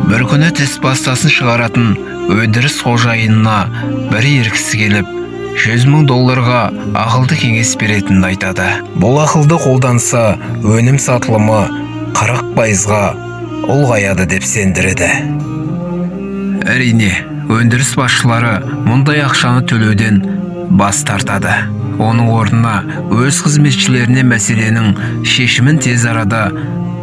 Бір күні тіс пастасын шығаратын өндіріс қожайынына бір еркісі келіп, $100,000 ақылды кеңес беретінін айтады. Бұл ақылды қолданса, өнім сатылымы 40%-ға ұлғаяды деп сендіреді. Әрине, өндіріс басшылары мұндай ақшаны төлеуден бас тартады. Оның орнына өз қызметшілеріне мәселенің шешімін тез арада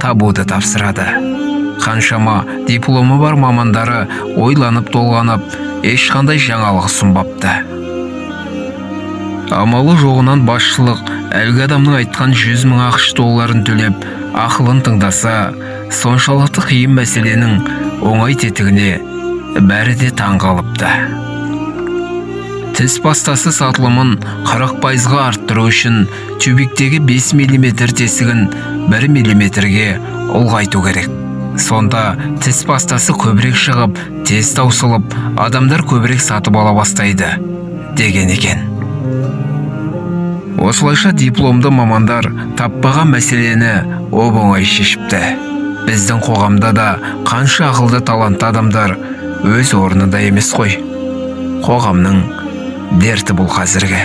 табуды тапсырады. Қаншама дипломы бар мамандары ойланып толғанып, ешқандай жаңалық ұсынбапты. Амалы жоғынан басшылық әлгі адамның айтқан $100,000 төлеп, ақылын тыңдаса, соншалықты қиын мәселенің оңай тетігіне бәрі де таң қалыпты. Тіс пастасы сатылымын 40%-ға арттыру үшін тюбиктегі 5 мм тесігін 1 мм-ге ұлғайту керек. Сонда тіс пастасы көбірек шығып, тез таусылып, адамдар көбірек сатып ала бастайды, деген екен. Осылайша дипломды мамандар таппаған мәселені оп-оңай шешіпті. Біздің қоғамда да қанша ақылды талантты адамдар өз орнында емес қой. Қоғамның дерті бұл қазіргі.